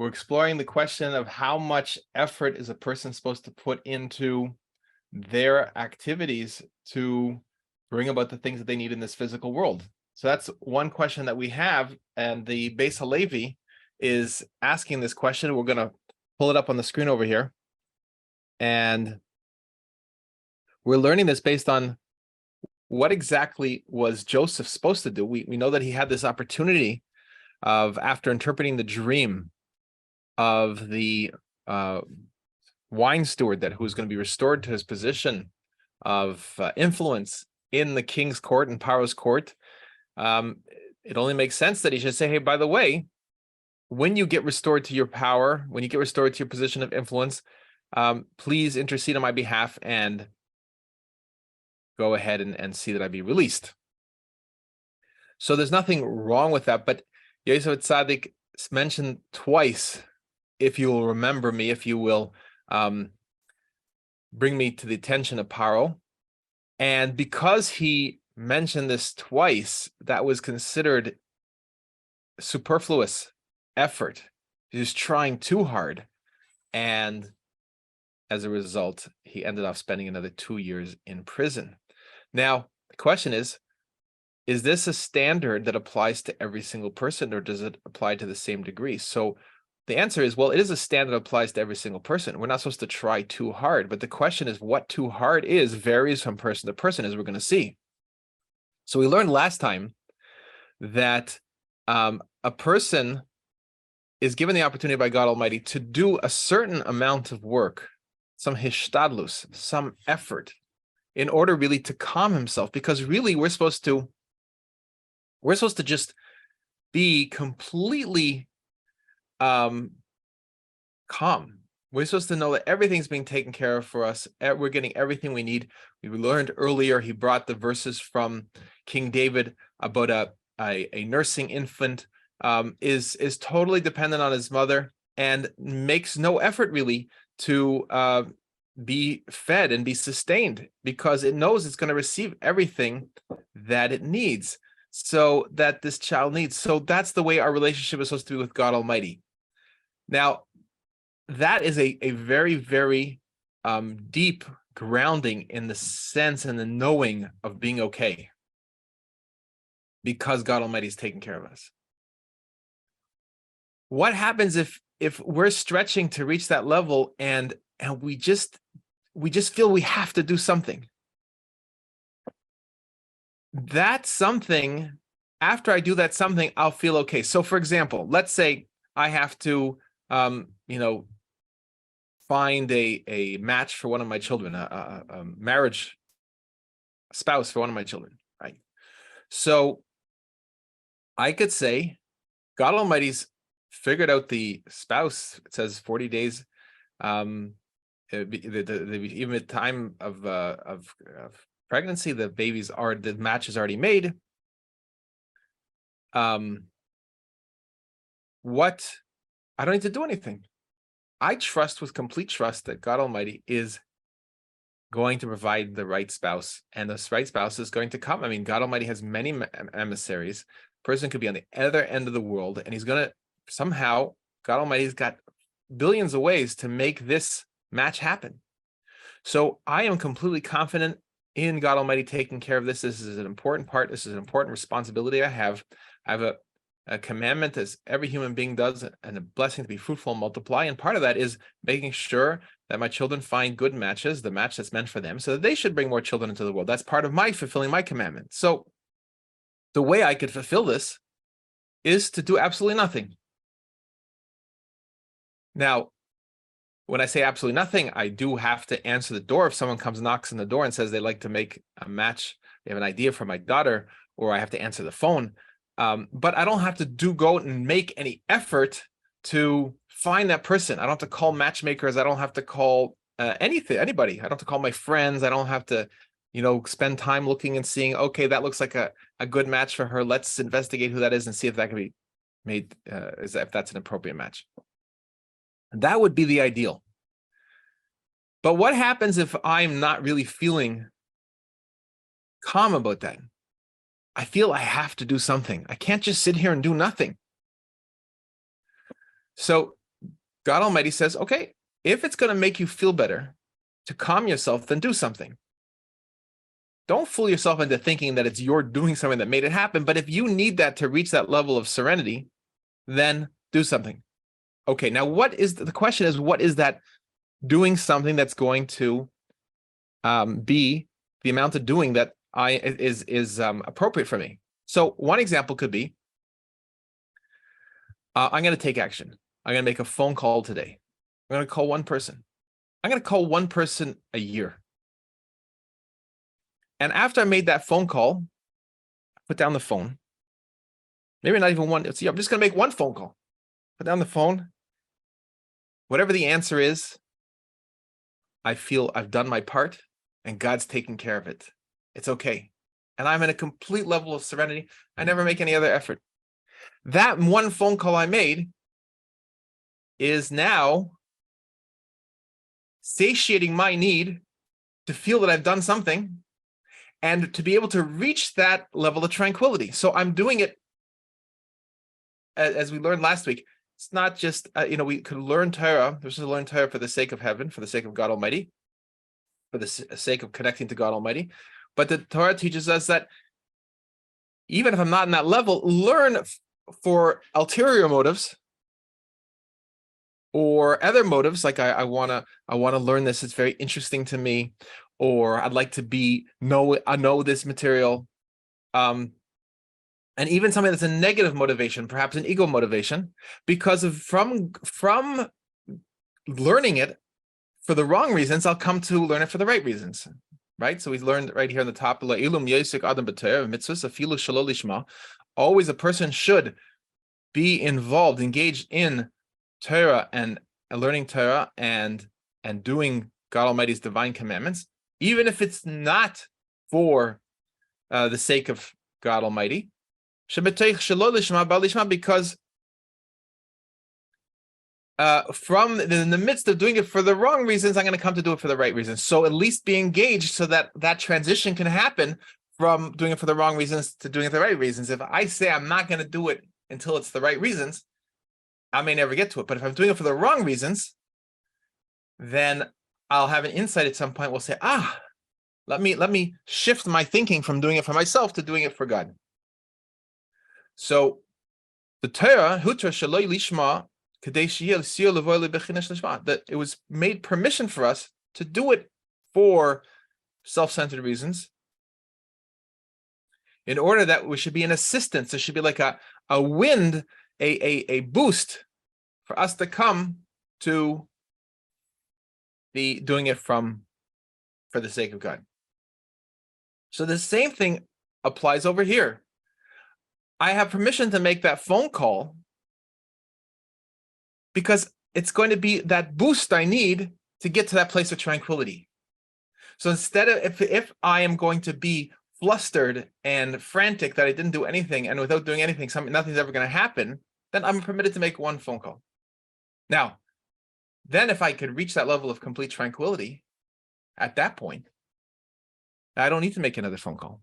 We're exploring the question of how much effort is a person supposed to put into their activities to bring about the things that they need in this physical world. So that's one question that we have, and the Beis HaLevi is asking this question. We're going to pull it up on the screen over here, and we're learning this based on what exactly was Joseph supposed to do. We know that he had this opportunity of, after interpreting the dream of the wine steward who was going to be restored to his position of influence in the king's court and Paro's court, it only makes sense that he should say, hey, by the way, when you get restored to your power, when you get restored to your position of influence, please intercede on my behalf and go ahead and see that I be released. So there's nothing wrong with that, but Yosef Tzaddik mentioned twice, if you will remember me, if you will bring me to the attention of Paro. And because he mentioned this twice, that was considered superfluous effort. He was trying too hard. And as a result, he ended up spending another 2 years in prison. Now, the question is this a standard that applies to every single person, or does it apply to the same degree? So the answer is, well, it is a standard that applies to every single person. We're not supposed to try too hard, but the question is what too hard is varies from person to person, as we're going to see. So we learned last time that a person is given the opportunity by God Almighty to do a certain amount of work, some hishtadlus, some effort, in order really to calm himself, because really we're supposed to just be completely calm. We're supposed to know that everything's being taken care of for us. We're getting everything we need. We learned earlier, he brought the verses from King David about a nursing infant is totally dependent on his mother and makes no effort really to be fed and be sustained, because it knows it's going to receive everything that it needs, so that this child needs. So that's the way our relationship is supposed to be with God Almighty. Now, that is a very, very deep grounding in the sense and the knowing of being okay, because God Almighty is taking care of us. What happens if we're stretching to reach that level and we just feel we have to do something? That something, after I do that something, I'll feel okay. So for example, let's say I have to find a match for one of my children, a marriage spouse for one of my children, right? So I could say, God Almighty's figured out the spouse. It says 40 days. Even at time of pregnancy, the match is already made. What? I don't need to do anything. I trust with complete trust that God Almighty is going to provide the right spouse, and the right spouse is going to come. I mean, God Almighty has many emissaries. A person could be on the other end of the world, and he's going to somehow, God Almighty's got billions of ways to make this match happen. So I am completely confident in God Almighty taking care of this. This is an important part. This is an important responsibility I have. I have a commandment, as every human being does, and a blessing to be fruitful and multiply. And part of that is making sure that my children find good matches, the match that's meant for them, so that they should bring more children into the world. That's part of my fulfilling my commandment. So the way I could fulfill this is to do absolutely nothing. Now, when I say absolutely nothing, I do have to answer the door. If someone knocks on the door and says they'd like to make a match, they have an idea for my daughter, or I have to answer the phone. But I don't have to go out and make any effort to find that person. I don't have to call matchmakers. I don't have to call anybody. I don't have to call my friends. I don't have to, spend time looking and seeing, okay, that looks like a good match for her. Let's investigate who that is and see if that can be made, if that's an appropriate match. That would be the ideal. But what happens if I'm not really feeling calm about that? I feel I have to do something. I can't just sit here and do nothing. So God Almighty says, okay, if it's going to make you feel better to calm yourself, then do something. Don't fool yourself into thinking that it's you're doing something that made it happen. But if you need that to reach that level of serenity, then do something. Okay, now the question is, what is that doing something that's going to be the amount of doing that is appropriate for me? So one example could be, I'm going to take action. I'm going to make a phone call today. I'm going to call one person. I'm going to call one person a year. And after I made that phone call, I put down the phone. Maybe not even one. See, I'm just going to make one phone call. Put down the phone. Whatever the answer is, I feel I've done my part and God's taking care of it. It's okay. And I'm in a complete level of serenity. I never make any other effort. That one phone call I made is now satiating my need to feel that I've done something and to be able to reach that level of tranquility. So I'm doing it, as we learned last week. It's not just, we could learn Torah. This is learn Torah for the sake of heaven, for the sake of God Almighty, for the sake of connecting to God Almighty. But the Torah teaches us that even if I'm not in that level, learn for ulterior motives or other motives, like I want to learn this. It's very interesting to me, or I'd like to know this material. And even something that's a negative motivation, perhaps an ego motivation, because from learning it for the wrong reasons, I'll come to learn it for the right reasons, right? So we learned right here on the top, always a person should be involved, engaged in Torah and learning Torah and doing God Almighty's divine commandments, even if it's not for the sake of God Almighty. Because in the midst of doing it for the wrong reasons, I'm going to come to do it for the right reasons. So at least be engaged so that transition can happen from doing it for the wrong reasons to doing it the right reasons. If I say I'm not going to do it until it's the right reasons, I may never get to it. But if I'm doing it for the wrong reasons, then I'll have an insight at some point. We'll say, let me shift my thinking from doing it for myself to doing it for God. So the Torah, that it was made permission for us to do it for self-centered reasons, in order that we should be an assistance. There should be like a wind, a boost for us to come to be doing it for the sake of God. So the same thing applies over here. I have permission to make that phone call because it's going to be that boost I need to get to that place of tranquility. So instead of, if I am going to be flustered and frantic that I didn't do anything, and without doing anything, nothing's ever going to happen, then I'm permitted to make one phone call. Now, then if I could reach that level of complete tranquility at that point, I don't need to make another phone call.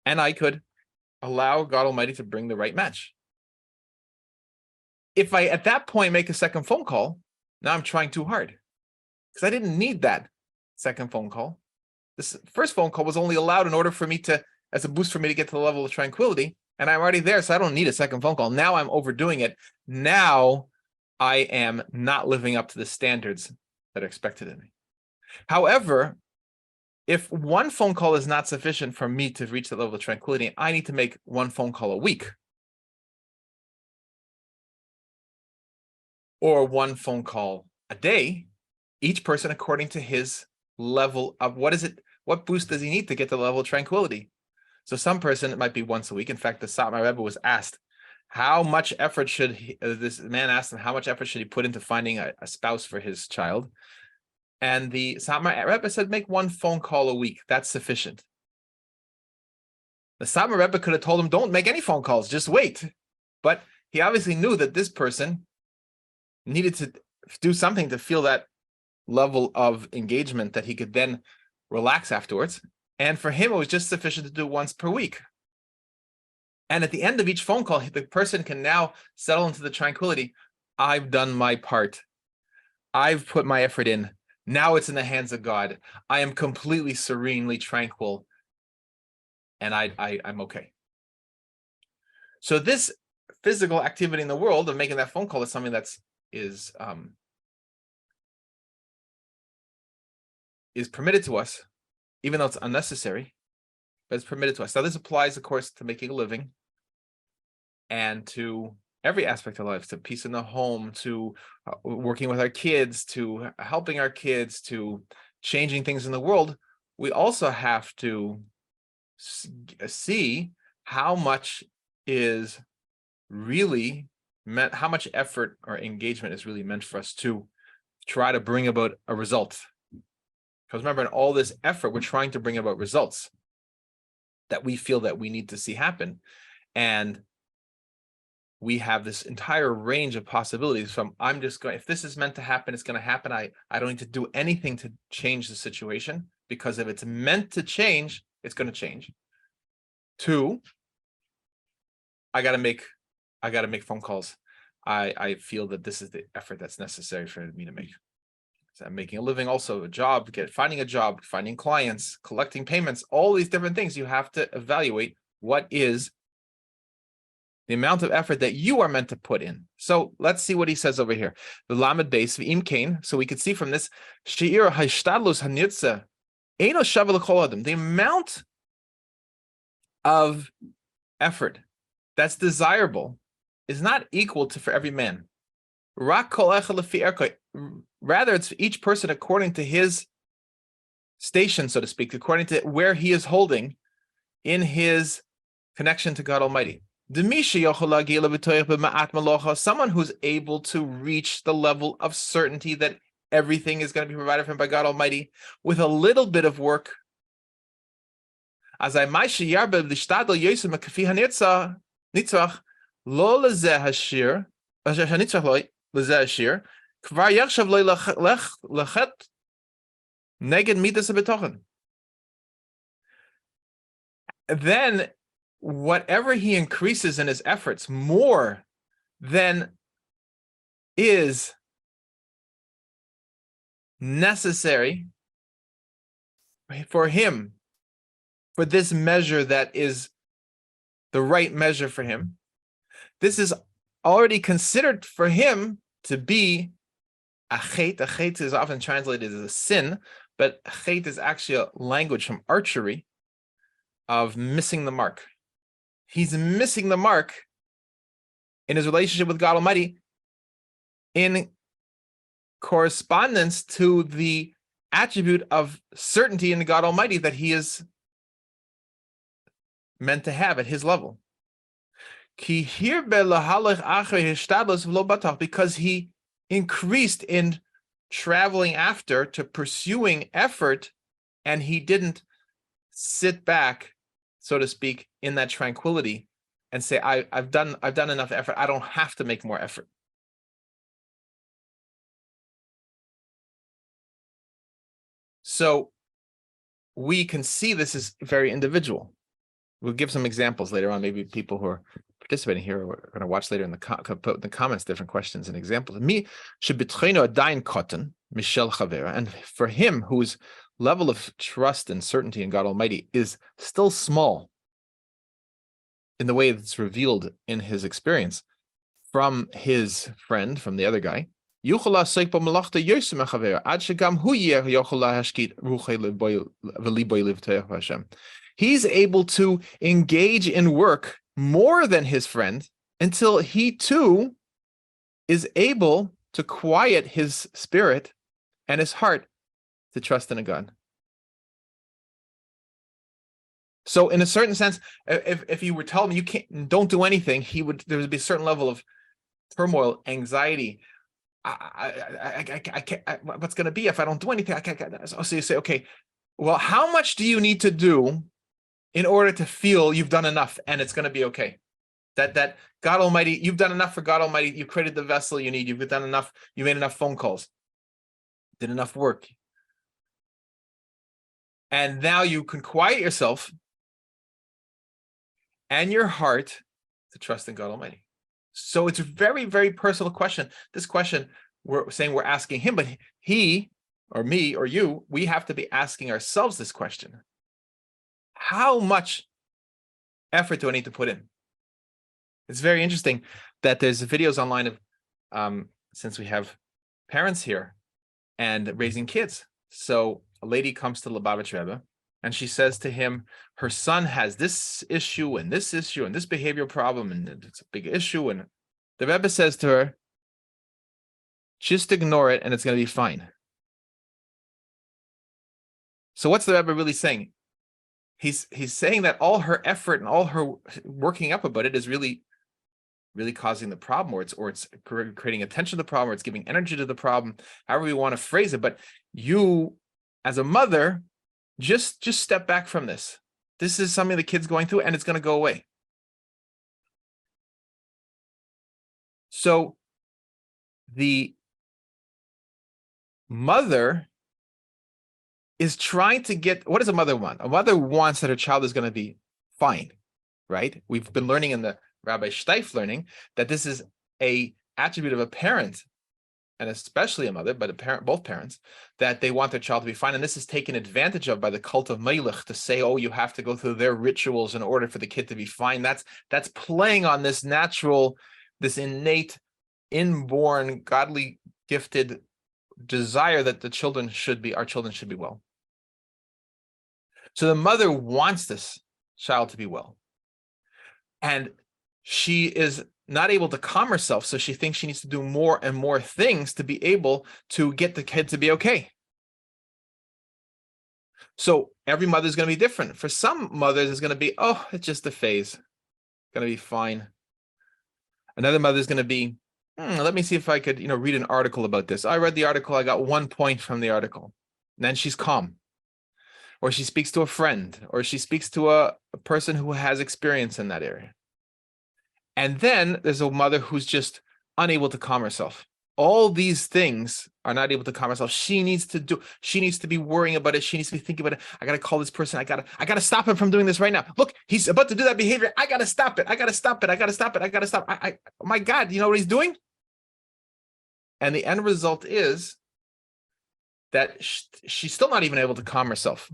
And I could allow God Almighty to bring the right match. If I, at that point, make a second phone call, now I'm trying too hard because I didn't need that second phone call. This first phone call was only allowed in order for me to, as a boost for me to get to the level of tranquility, and I'm already there, so I don't need a second phone call. Now I'm overdoing it. Now I am not living up to the standards that are expected of me. However, if one phone call is not sufficient for me to reach the level of tranquility, I need to make one phone call a week. Or one phone call a day, each person according to his level of what boost does he need to get to the level of tranquility? So some person, it might be once a week. In fact, the Satmar Rebbe was asked, how much effort should this man asked him, how much effort should he put into finding a spouse for his child? And the Satmar Rebbe said, make one phone call a week. That's sufficient. The Satmar Rebbe could have told him, don't make any phone calls, just wait. But he obviously knew that this person needed to do something to feel that level of engagement that he could then relax afterwards. And for him, it was just sufficient to do once per week. And at the end of each phone call, the person can now settle into the tranquility. I've done my part. I've put my effort in. Now it's in the hands of God. I am completely serenely tranquil, and I'm okay. So this physical activity in the world of making that phone call is something is permitted to us, even though it's unnecessary, but it's permitted to us. Now, this applies, of course, to making a living and to every aspect of life, to peace in the home, to working with our kids, to helping our kids, to changing things in the world. We also have to see how much is really meant, how much effort or engagement is really meant for us to try to bring about a result. Because remember, in all this effort, we're trying to bring about results that we feel that we need to see happen. And we have this entire range of possibilities from, I'm just going, if this is meant to happen, it's going to happen. I don't need to do anything to change the situation, because if it's meant to change, it's going to change. To, I got to make phone calls. I feel that this is the effort that's necessary for me to make. So I'm making a living, also a job, finding a job, finding clients, collecting payments, all these different things. You have to evaluate what is the amount of effort that you are meant to put in. So let's see what he says over here. The Lamed Beis V'im Kain. So we could see from this, She'ir Hashtadlus Hanitza Eino Shava L'Kol Adam. The amount of effort that's desirable is not equal to for every man. Rak Kol Echad Lefi Erko. Rather, it's each person according to his station, so to speak, according to where he is holding in his connection to God Almighty. Someone who's able to reach the level of certainty that everything is going to be provided for him by God Almighty with a little bit of work. Then whatever he increases in his efforts more than is necessary for him, for this measure that is the right measure for him, this is already considered for him to be a chet. A chet is often translated as a sin, but chet is actually a language from archery of missing the mark. He's missing the mark in his relationship with God Almighty in correspondence to the attribute of certainty in the God Almighty that he is meant to have at his level. Because he increased in traveling after, to pursuing effort, and he didn't sit back, so to speak, in that tranquility and say, I've done enough effort. I don't have to make more effort. So we can see this is very individual. We'll give some examples later on. Maybe people who are participating here are going to watch later in the put in the comments different questions and examples. Me should a dying cotton, Michel Chavera, and for him whose level of trust and certainty in God Almighty is still small in the way that's revealed in his experience from his friend, from the other guy. He's able to engage in work more than his friend until he too is able to quiet his spirit and his heart to trust in a God. So in a certain sense, if you were telling me don't do anything, there would be a certain level of turmoil, anxiety. I can't, what's going to be if I don't do anything? I can't. So you say, okay, well, how much do you need to do in order to feel you've done enough and it's going to be okay? That God Almighty, you've done enough for God Almighty. You created the vessel you need. You've done enough. You made enough phone calls, did enough work. And now you can quiet yourself and your heart to trust in God Almighty. So it's a very, very personal question. This question, we're saying we're asking him, but he or me or you, we have to be asking ourselves this question. How much effort do I need to put in? It's very interesting that there's videos online of, since we have parents here and raising kids. So a lady comes to Lubavitch Rebbe and she says to him, her son has this issue and this behavioral problem, and it's a big issue. And the Rebbe says to her, just ignore it and it's going to be fine. So what's the Rebbe really saying? He's saying that all her effort and all her working up about it is really causing the problem, or it's creating attention to the problem, or it's giving energy to the problem, however we want to phrase it. But you, as a mother, just step back from this. This is something the kid's going through and it's going to go away. So the mother is trying to get, what does a mother want? A mother wants that her child is going to be fine, right? We've been learning in the Rabbi Steif learning that this is a attribute of a parent, and especially a mother, but a parent, both parents, that they want their child to be fine. And this is taken advantage of by the cult of Melech to say, oh, you have to go through their rituals in order for the kid to be fine. That's playing on this natural, this innate, inborn, godly gifted desire that our children should be well. So the mother wants this child to be well. And she is not able to calm herself, so she thinks she needs to do more and more things to be able to get the kid to be okay. So every mother is going to be different. For some mothers, it's going to be, oh, it's just a phase. It's going to be fine. Another mother is going to be, let me see if I could, read an article about this. I read the article. I got 1 point from the article. And then she's calm. Or she speaks to a friend, or she speaks to a person who has experience in that area. And then there's a mother who's just unable to calm herself. All these things are not able to calm herself. She needs to be worrying about it. She needs to be thinking about it. I got to call this person. I got to stop him from doing this right now. Look, he's about to do that behavior. I got to stop it. I got to stop it. I got to stop it. I got to stop. Oh my God, you know what he's doing? And the end result is that she's still not even able to calm herself.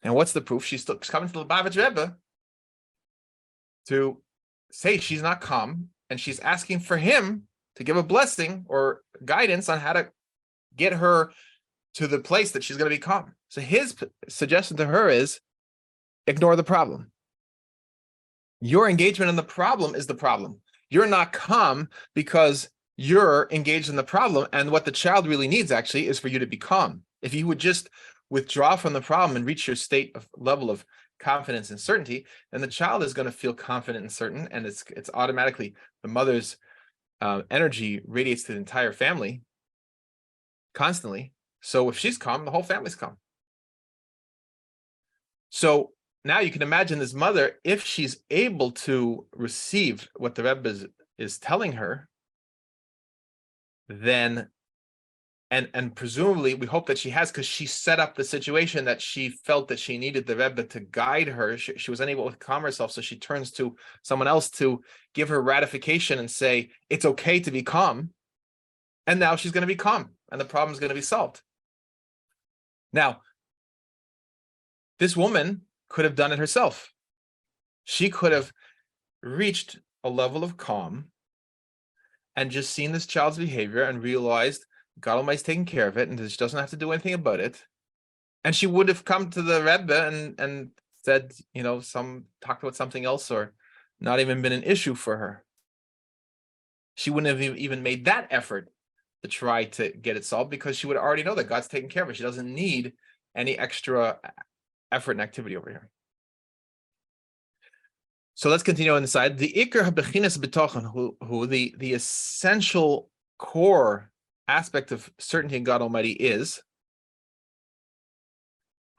And what's the proof? She's coming to the Lubavitch Rebbe to say she's not calm, and she's asking for him to give a blessing or guidance on how to get her to the place that she's going to be calm. So his suggestion to her is, ignore the problem. Your engagement in the problem is the problem. You're not calm because you're engaged in the problem, and what the child really needs actually is for you to be calm. If you would just withdraw from the problem and reach your state of level of confidence and certainty, then the child is going to feel confident and certain, and it's automatically the mother's energy radiates to the entire family constantly. So if she's calm, the whole family's calm. So now you can imagine this mother, if she's able to receive what the Rebbe is telling her, then and presumably we hope that she has, because she set up the situation that she felt that she needed the Rebbe to guide her. She was unable to calm herself, so she turns to someone else to give her ratification and say it's okay to be calm. And now she's going to be calm, and the problem is going to be solved. Now, this woman could have done it herself. She could have reached a level of calm and just seen this child's behavior and realized God Almighty's taking care of it, and she doesn't have to do anything about it. And she would have come to the Rebbe and said, talked about something else, or not even been an issue for her. She wouldn't have even made that effort to try to get it solved, because she would already know that God's taking care of it. She doesn't need any extra effort and activity over here. So let's continue on the side. The Iker HaBechinas B'tochen, who the essential core aspect of certainty in God Almighty is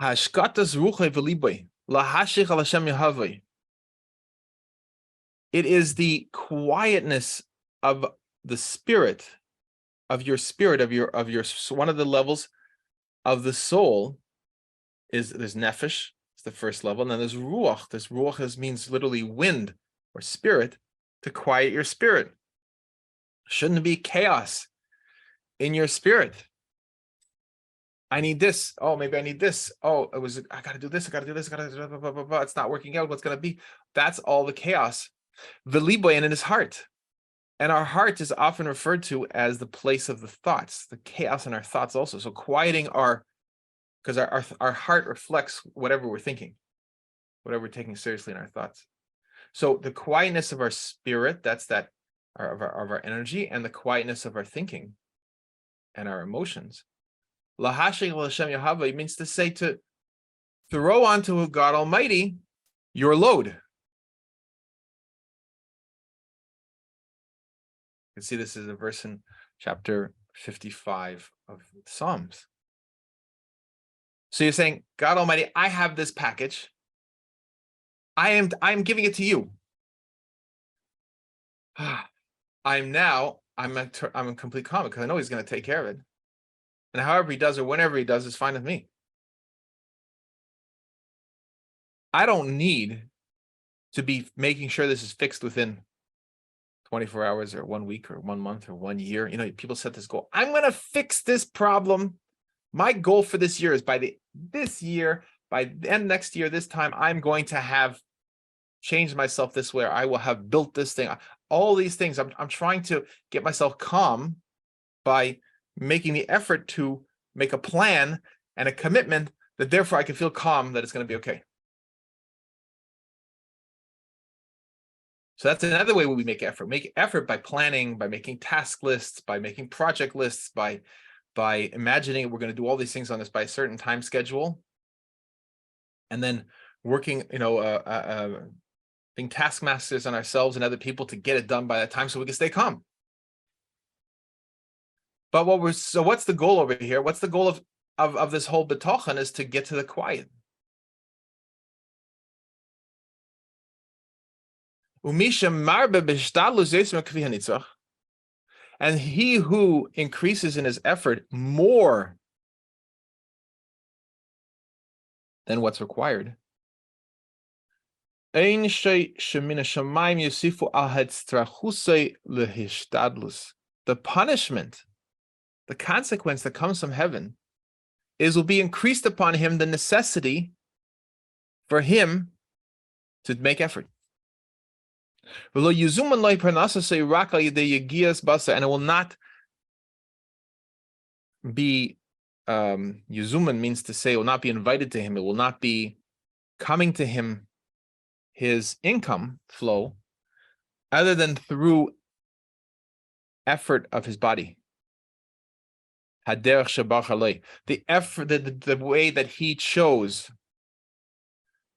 Hashkatas Ruchei V'Liboi Lahashich Al Hashem Yehavoi. It is the quietness of the spirit, of your one of the levels of the soul is there's nefesh, it's the first level, and then there's ruach. This ruach means literally wind or spirit, to quiet your spirit. Shouldn't be chaos in your spirit. I need this. Oh, maybe I need this. Oh, I got to do this. I got to do this. I got to do blah, blah, blah, blah. It's not working out. What's going to be? That's all the chaos. V'liboy, and in his heart. And our heart is often referred to as the place of the thoughts, the chaos in our thoughts also. So quieting because our heart reflects whatever we're thinking, whatever we're taking seriously in our thoughts. So the quietness of our spirit, that's that of our energy, and the quietness of our thinking and our emotions. Lahashik l'Hashem Yahava means to say to throw onto God Almighty your load. You can see this is a verse in chapter 55 of Psalms. So you're saying, God Almighty, I have this package. I am giving it to you. I'm in complete calm because I know he's going to take care of it. And however he does or whenever he does is fine with me. I don't need to be making sure this is fixed within 24 hours or 1 week or 1 month or 1 year. People set this goal. I'm going to fix this problem. My goal for this year is by the end next year, this time, I'm going to have changed myself this way. Or I will have built this thing. All these things. I'm trying to get myself calm by making the effort to make a plan and a commitment that therefore I can feel calm that it's going to be okay. So that's another way we make effort. Make effort by planning, by making task lists, by making project lists, by imagining we're going to do all these things on this by a certain time schedule, and then working, being taskmasters on ourselves and other people to get it done by that time so we can stay calm. But what's the goal over here? What's the goal of this whole betochen is to get to the quiet. And he who increases in his effort more than what's required. The punishment, the consequence that comes from heaven will be increased upon him the necessity for him to make effort. And it will not be yuzuman means to say it will not be invited to him. It will not be coming to him, his income flow, other than through effort of his body. The effort, the way that he chose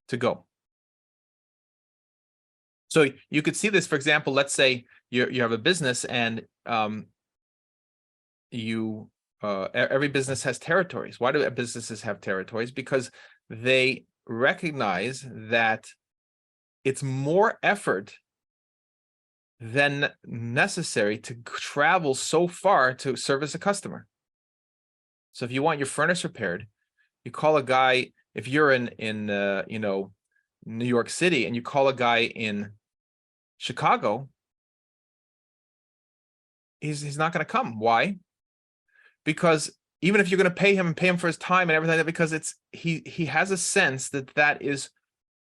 to go. So you could see this, for example, let's say you have a business and every business has territories. Why do businesses have territories? Because they recognize that it's more effort than necessary to travel so far to service a customer. So if you want your furnace repaired, you call a guy. If you're in New York City and you call a guy in Chicago, he's not going to come. Why? Because even if you're going to pay him for his time and everything, because he has a sense that is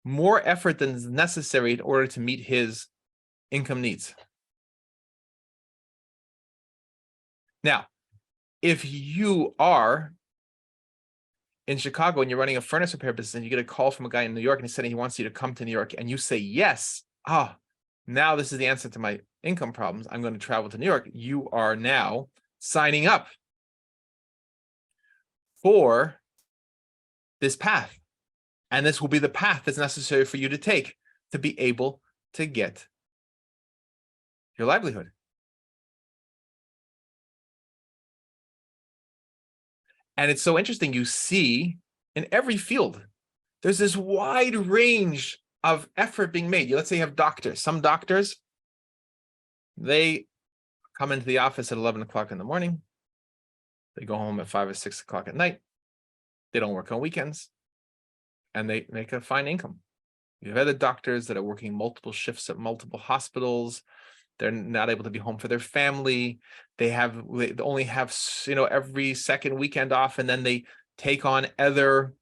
more effort than is necessary in order to meet his income needs. Now, if you are in Chicago and you're running a furnace repair business and you get a call from a guy in New York and he's saying he wants you to come to New York and you say yes, now this is the answer to my income problems. I'm going to travel to New York. You are now signing up for this path. And this will be the path that's necessary for you to take to be able to get your livelihood. And it's so interesting. You see in every field, there's this wide range of effort being made. Let's say you have doctors. Some doctors, they come into the office at 11 o'clock in the morning. They go home at 5 or 6 o'clock at night. They don't work on weekends. And they make a fine income. You have other doctors that are working multiple shifts at multiple hospitals. They're not able to be home for their family. They only have, every second weekend off, and then they take on other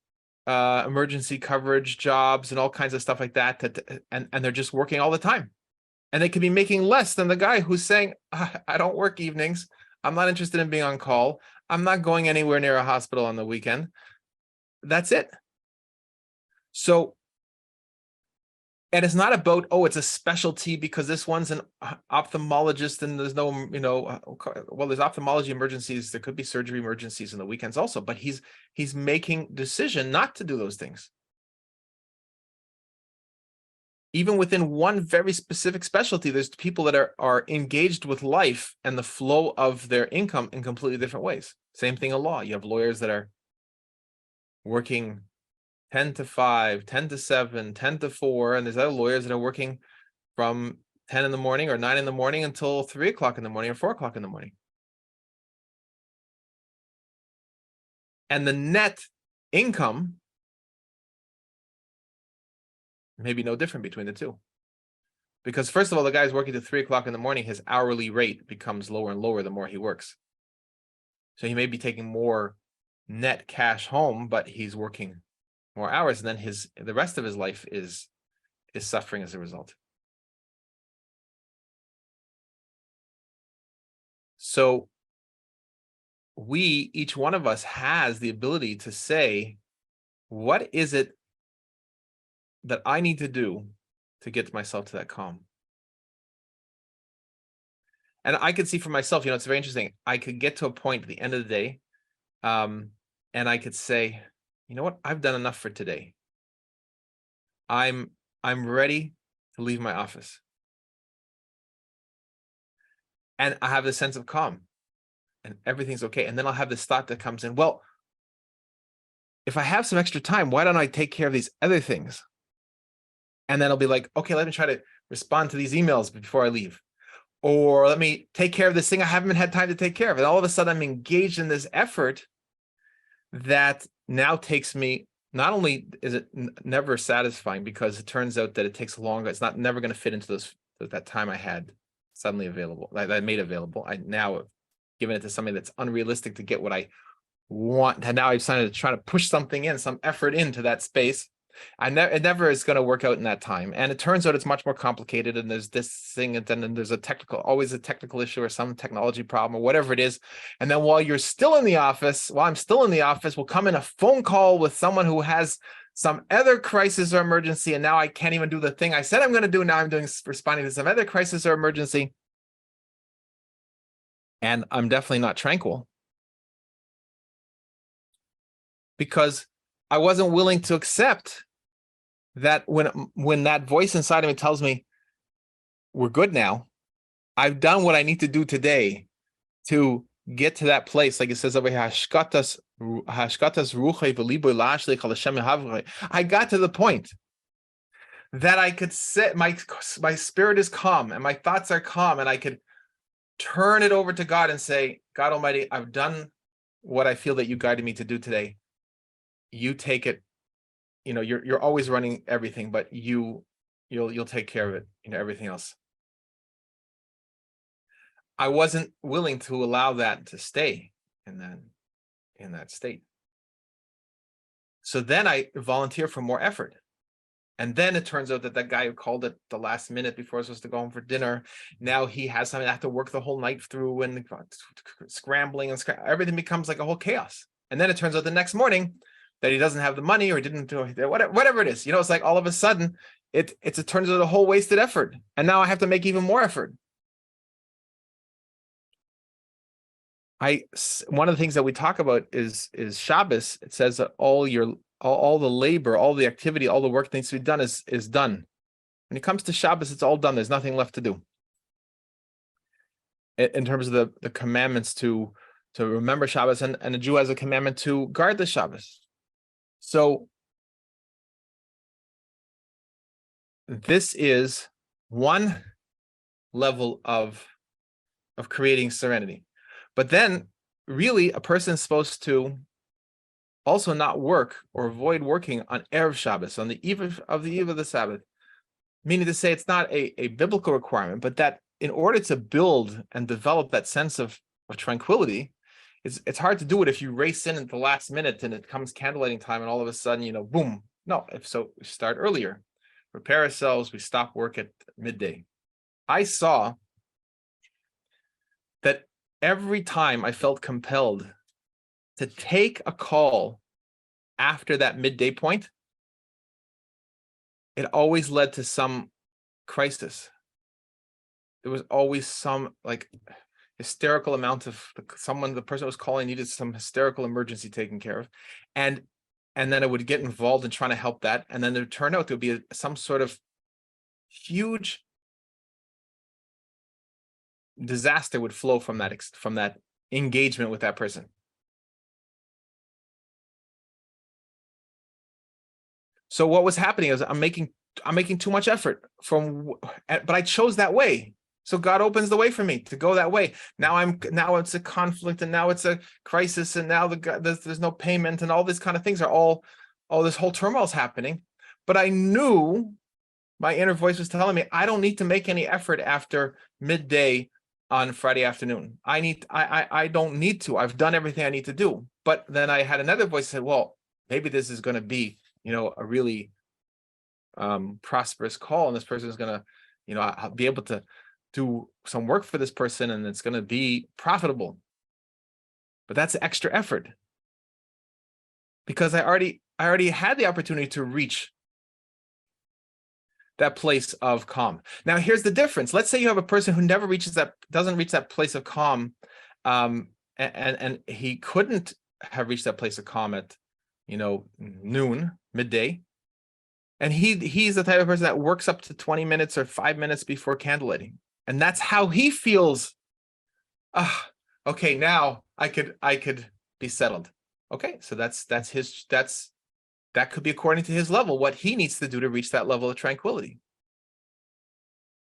emergency coverage jobs and all kinds of stuff like that. And they're just working all the time. And they could be making less than the guy who's saying, I don't work evenings. I'm not interested in being on call. I'm not going anywhere near a hospital on the weekend. That's it. So, and it's not about, it's a specialty because this one's an ophthalmologist and there's no, there's ophthalmology emergencies. There could be surgery emergencies in the weekends also, but he's making decision not to do those things. Even within one very specific specialty, there's people that are engaged with life and the flow of their income in completely different ways. Same thing in law. You have lawyers that are working 10 to 5, 10 to 7, 10 to 4, and there's other lawyers that are working from 10 in the morning or 9 in the morning until 3 o'clock in the morning or 4 o'clock in the morning. And the net income may be no different between the two. Because first of all, the guy's working to 3 o'clock in the morning, his hourly rate becomes lower and lower the more he works. So he may be taking more net cash home, but he's working more hours, and then the rest of his life is suffering as a result. So each one of us has the ability to say, what is it that I need to do to get myself to that calm? And I could see for myself, it's very interesting. I could get to a point at the end of the day, and I could say, you know what? I've done enough for today. I'm ready to leave my office. And I have this sense of calm and everything's okay. And then I'll have this thought that comes in, well, if I have some extra time, why don't I take care of these other things? And then I'll be like, okay, let me try to respond to these emails before I leave. Or let me take care of this thing I haven't had time to take care of. And all of a sudden I'm engaged in this effort that now takes me, not only is it never satisfying because it turns out that it takes longer. It's never going to fit into that time I had suddenly available, that I made available. I now have given it to somebody that's unrealistic to get what I want. And now I've decided to try to push something in, some effort into that space. It never is going to work out in that time. And it turns out it's much more complicated. And there's this thing, and then there's always a technical issue or some technology problem or whatever it is. And then while I'm still in the office, will come in a phone call with someone who has some other crisis or emergency. And now I can't even do the thing I said I'm going to do. Now I'm responding to some other crisis or emergency. And I'm definitely not tranquil because I wasn't willing to accept that when that voice inside of me tells me we're good now, I've done what I need to do today to get to that place. Like it says over here, I got to the point that I could sit, my spirit is calm and my thoughts are calm, and I could turn it over to God and say, God Almighty, I've done what I feel that you guided me to do today. You take it. You're always running everything, but you'll take care of it. Everything else. I wasn't willing to allow that to stay in that state. So then I volunteer for more effort. And then it turns out that guy who called at the last minute before I was supposed to go home for dinner, now he has something I have to work the whole night through and scrambling and everything becomes like a whole chaos. And then it turns out the next morning that he doesn't have the money or he didn't do it, whatever it is. It's like all of a sudden it turns out a whole wasted effort. And now I have to make even more effort. One of the things that we talk about is Shabbos. It says that all the labor, all the activity, all the work that needs to be done is done. When it comes to Shabbos, it's all done. There's nothing left to do. In terms of the commandments to remember Shabbos, and a Jew has a commandment to guard the Shabbos. So this is one level of creating serenity. But then really a person is supposed to also not work or avoid working on Erev Shabbos, on the eve of the Sabbath. Meaning to say it's not a biblical requirement, but that in order to build and develop that sense of tranquility, it's hard to do it if you race in at the last minute and it comes candlelighting time and all of a sudden, boom. No, if so, we start earlier, prepare ourselves, we stop work at midday. I saw that every time I felt compelled to take a call after that midday point, it always led to some crisis. There was always some hysterical amount of the person was calling needed some hysterical emergency taken care of. And then I would get involved in trying to help that. And then it would turn out to be some sort of huge disaster would flow from that engagement with that person. So what was happening is I'm making too much effort but I chose that way. So God opens the way for me to go that way. Now it's a conflict, and now it's a crisis, and now there's no payment, and all these kind of things are all this whole turmoil is happening. But I knew my inner voice was telling me I don't need to make any effort after midday on Friday afternoon. I don't need to. I've done everything I need to do. But then I had another voice that said, well, maybe this is going to be, a really prosperous call, and this person is going to, I'll be able to do some work for this person, and it's going to be profitable. But that's extra effort, because I already had the opportunity to reach that place of calm. Now, here's the difference. Let's say you have a person who never doesn't reach that place of calm, and he couldn't have reached that place of calm at, noon, midday. And he's the type of person that works up to 20 minutes or 5 minutes before candlelighting. And that's how he feels. Okay, now I could be settled. Okay, so that could be according to his level, what he needs to do to reach that level of tranquility.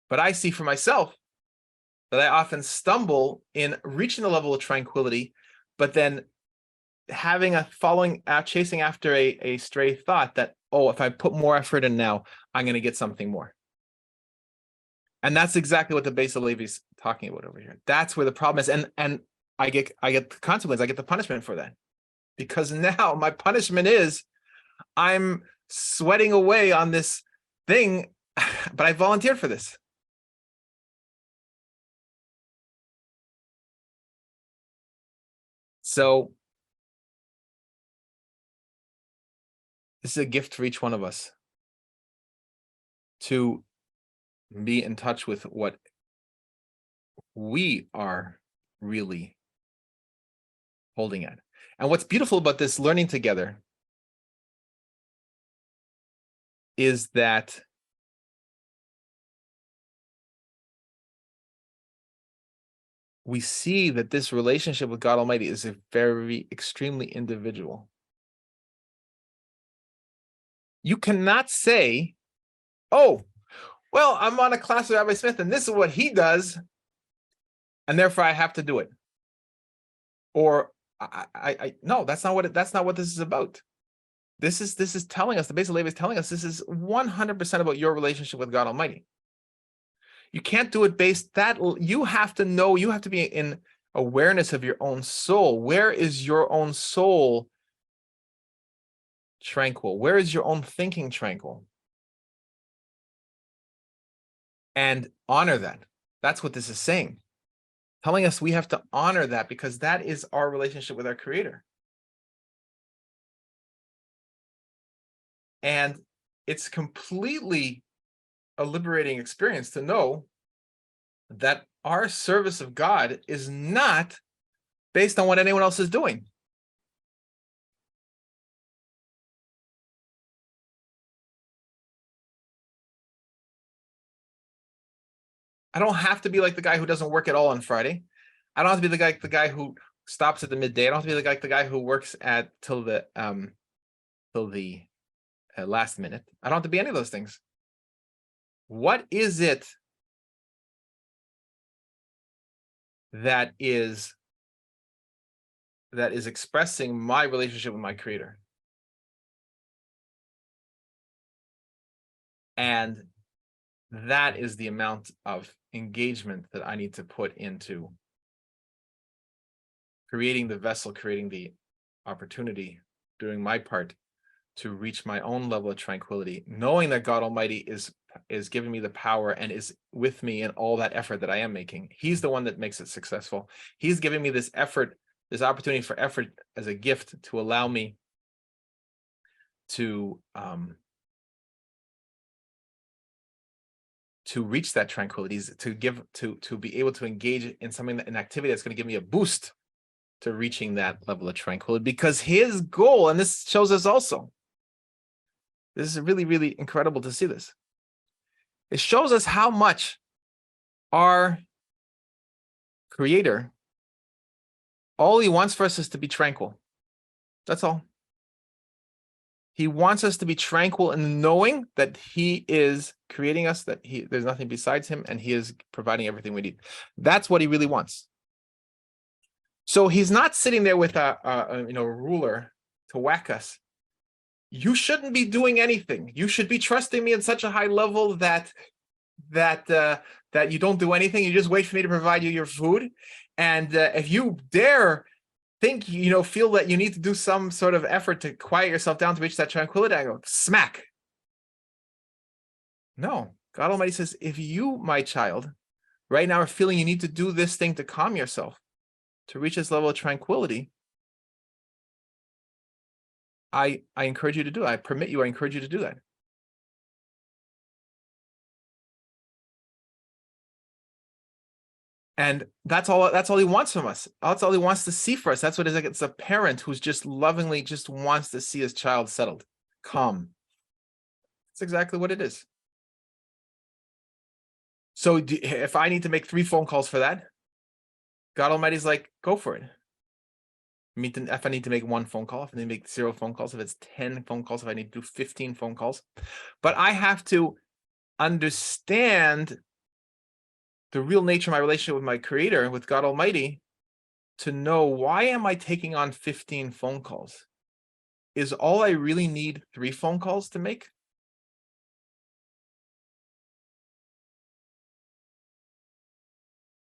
But I see for myself that I often stumble in reaching the level of tranquility, but then chasing after a stray thought that, if I put more effort in now, I'm going to get something more. And that's exactly what the Beis HaLevi is talking about over here. That's where the problem is. And I get the consequence. I get the punishment for that. Because now my punishment is I'm sweating away on this thing, but I volunteered for this. So this is a gift for each one of us to be in touch with what we are really holding at. And what's beautiful about this learning together is that we see that this relationship with God Almighty is a very extremely individual. You cannot say, oh, well, I'm on a class with Rabbi Smith and this is what he does, and therefore I have to do it. Or no, that's not what this is about. This is telling us, the Beis HaLevi is telling us, this is 100% about your relationship with God Almighty. You can't do it based that you have to know, you have to be in awareness of your own soul. Where is your own soul tranquil? Where is your own thinking tranquil? And honor that. That's what this is saying. Telling us we have to honor that, because that is our relationship with our Creator. And it's completely a liberating experience to know that our service of God is not based on what anyone else is doing. I don't have to be like the guy who doesn't work at all on Friday. I don't have to be the guy who stops at the midday. I don't have to be the guy who works till the last minute. I don't have to be any of those things. What is it that is that is expressing my relationship with my creator. And that is the amount of engagement that I need to put into creating the vessel, creating the opportunity, doing my part to reach my own level of tranquility, knowing that God Almighty is giving me the power and is with me in all that effort that I am making. He's the one that makes it successful. He's giving me this effort, this opportunity for effort as a gift to allow me to reach that tranquility, to be able to engage in something, an activity that's going to give me a boost to reaching that level of tranquility. Because his goal, and this shows us also, this is really, really incredible to see this. It shows us how much our creator, all he wants for us is to be tranquil. That's all. He wants us to be tranquil in knowing that he is creating us, that there's nothing besides him, and he is providing everything we need. That's what he really wants. So he's not sitting there with a ruler to whack us. You shouldn't be doing anything. You should be trusting me at such a high level that you don't do anything. You just wait for me to provide you your food. And if you dare think, feel that you need to do some sort of effort to quiet yourself down to reach that tranquility, I go, smack. No, God Almighty says, if you, my child, right now are feeling you need to do this thing to calm yourself, to reach this level of tranquility, I encourage you to do it. I permit you, I encourage you to do that. And that's all he wants from us. That's all he wants to see for us. That's what it is. Like, it's a parent who's just lovingly just wants to see his child settled, calm. That's exactly what it is. So if I need to make 3 phone calls for that, God Almighty's like, go for it. If I need to make 1 phone call, if I need to make 0 phone calls, if it's 10 phone calls, if I need to do 15 phone calls. But I have to understand the real nature of my relationship with my creator, with God Almighty, to know, why am I taking on 15 phone calls? Is all I really need 3 phone calls to make?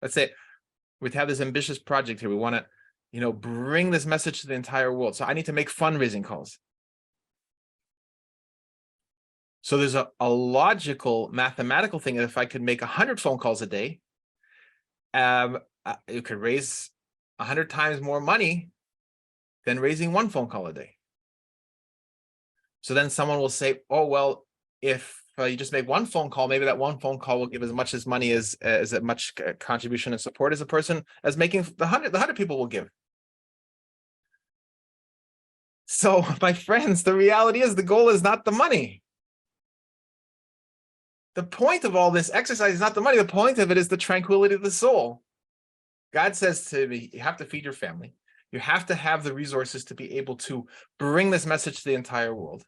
Let's say we have this ambitious project here. We want to, bring this message to the entire world. So I need to make fundraising calls. So there's a logical, mathematical thing that if I could make 100 phone calls a day, you could raise 100 times more money than raising 1 phone call a day. So then someone will say, oh, well, if you just make 1 phone call, maybe that 1 phone call will give as much as money as much contribution and support as a person as making the 100 people will give. So my friends, the reality is the goal is not the money. The point of all this exercise is not the money. The point of it is the tranquility of the soul. God says to me, you have to feed your family. You have to have the resources to be able to bring this message to the entire world.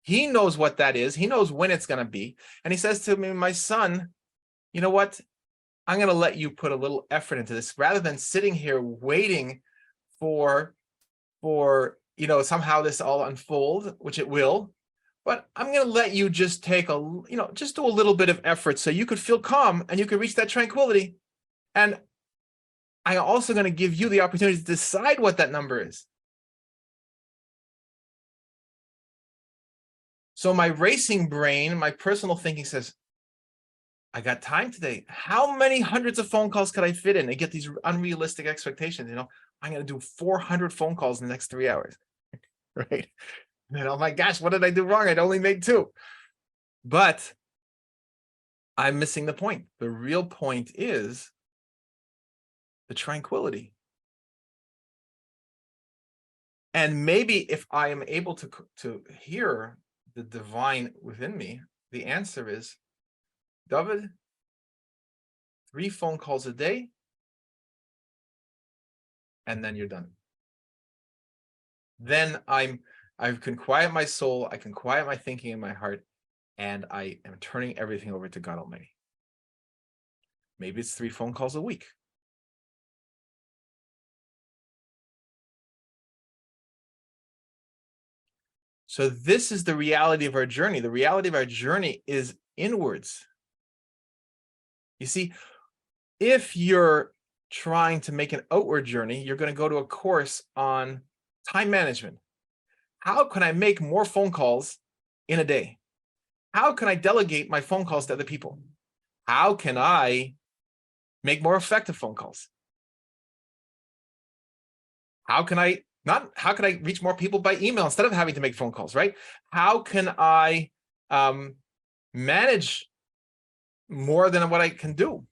He knows what that is. He knows when it's going to be. And he says to me, my son, you know what? I'm going to let you put a little effort into this rather than sitting here waiting for somehow this all unfold, which it will. But I'm going to let you just take just do a little bit of effort so you could feel calm and you could reach that tranquility. And I'm also going to give you the opportunity to decide what that number is. So my racing brain, my personal thinking says, I got time today. How many hundreds of phone calls could I fit in and get these unrealistic expectations? I'm going to do 400 phone calls in the next 3 hours, right? And oh my gosh, what did I do wrong? I'd only made 2. But I'm missing the point. The real point is the tranquility. And maybe if I am able to hear the divine within me, the answer is, David, 3 phone calls a day, and then you're done. Then I can quiet my soul, I can quiet my thinking in my heart, and I am turning everything over to God Almighty. Maybe it's 3 phone calls a week. So this is the reality of our journey. The reality of our journey is inwards. You see, if you're trying to make an outward journey, you're going to go to a course on time management. How can I make more phone calls in a day? How can I delegate my phone calls to other people? How can I make more effective phone calls? How can I reach more people by email instead of having to make phone calls, right? How can I manage more than what I can do,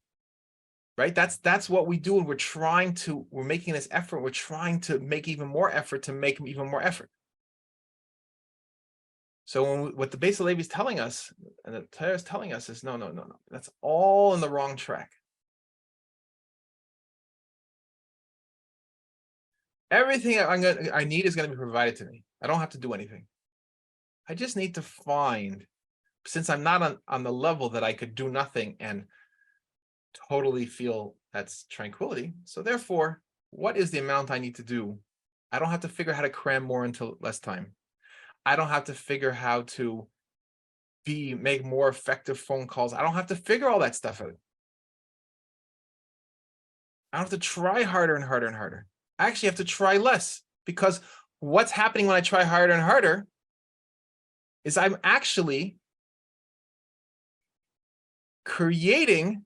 right? That's what we do, and we're making this effort. We're trying to make even more effort to make even more effort. So what the Beis HaLevi is telling us, and the Torah is telling us, is no. That's all in the wrong track. Everything I need is going to be provided to me. I don't have to do anything. I just need to find, since I'm not on the level that I could do nothing and totally feel that's tranquility. So therefore, what is the amount I need to do? I don't have to figure out how to cram more into less time. I don't have to figure how to make more effective phone calls. I don't have to figure all that stuff out. I don't have to try harder and harder and harder. I actually have to try less, because what's happening when I try harder and harder is I'm actually creating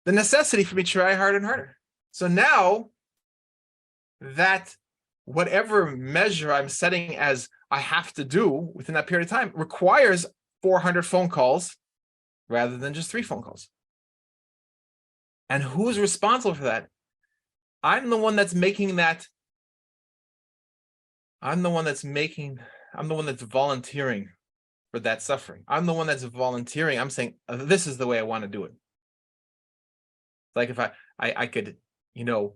the necessity for me to try harder and harder. So now that whatever measure I'm setting as I have to do within that period of time requires 400 phone calls rather than just 3 phone calls. And who's responsible for that? I'm the one that's making that. I'm the one that's volunteering for that suffering. I'm the one that's volunteering. I'm saying, this is the way I want to do it. Like if I could, if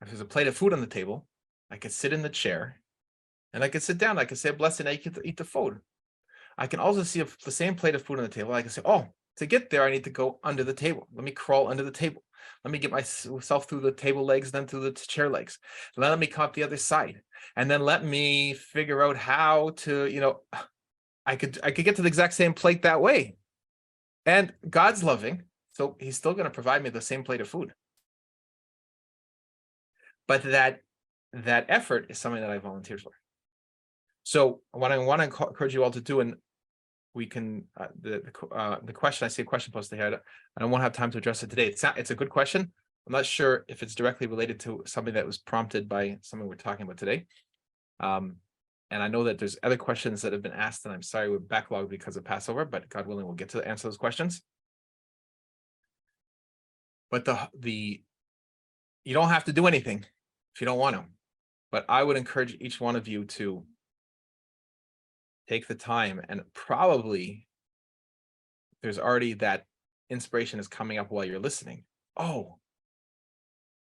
there's a plate of food on the table, I could sit in the chair and I could sit down. I could say a blessing. I could eat the food. I can also see the same plate of food on the table. I can say, oh, to get there, I need to go under the table. Let me crawl under the table. Let me get myself through the table legs, then through the chair legs. Let me come up the other side. And then let me figure out how to, I could get to the exact same plate that way. And God's loving, so he's still going to provide me the same plate of food. But that effort is something that I volunteered for. So what I want to encourage you all to do, and we can the question, I see a question posted here. I don't want to have time to address it today. It's a good question. I'm not sure if it's directly related to something that was prompted by something we're talking about today. And I know that there's other questions that have been asked, and I'm sorry we're backlogged because of Passover, but God willing, we'll get to answer those questions. But you don't have to do anything if you don't want to. But I would encourage each one of you to take the time, and probably there's already that inspiration is coming up while you're listening. Oh,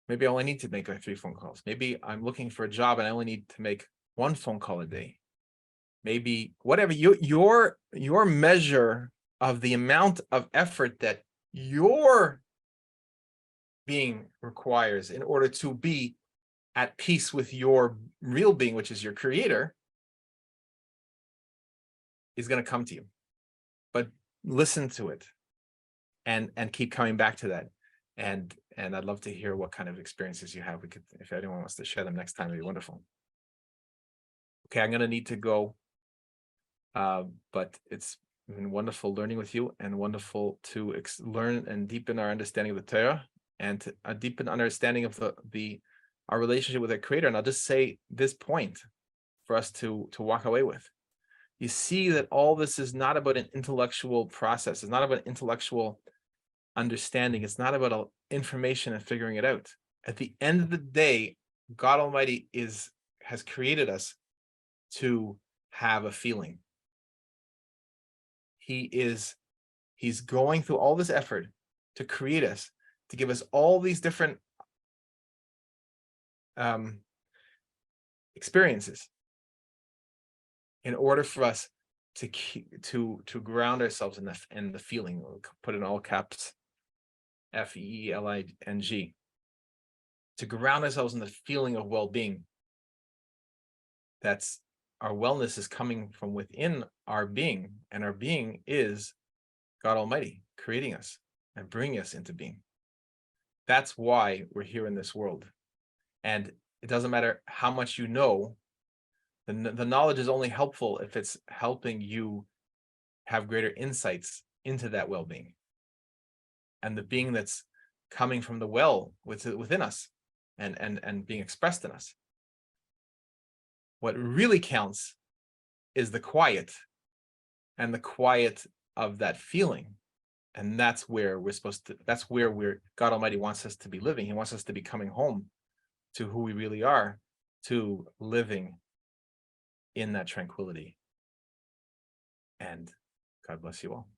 maybe I only need to make 3 phone calls. Maybe I'm looking for a job and I only need to make 1 phone call a day. Maybe whatever your measure of the amount of effort that your being requires in order to be at peace with your real being, which is your creator, is going to come to you. But listen to it and keep coming back to that. And I'd love to hear what kind of experiences you have. If anyone wants to share them next time, it'd be wonderful. Okay, I'm going to need to go. But it's been wonderful learning with you, and wonderful to learn and deepen our understanding of the Torah, and a deepen understanding of our relationship with our Creator. And I'll just say this point for us to walk away with. You see that all this is not about an intellectual process. It's not about intellectual understanding. It's not about information and figuring it out. At the end of the day, God Almighty has created us to have a feeling. He's going through all this effort to create us, to give us all these different experiences in order for us to ground ourselves in the feeling. We'll put in all caps, FEELING, to ground ourselves in the feeling of well-being. That's our wellness is coming from within our being, and our being is God Almighty creating us and bringing us into being. That's why we're here in this world. And it doesn't matter how much you know, the knowledge is only helpful if it's helping you have greater insights into that well-being and the being that's coming from the well within us and being expressed in us. What really counts is the quiet, and the quiet of that feeling. And that's where God Almighty wants us to be living. He wants us to be coming home to who we really are, to living in that tranquility. And God bless you all.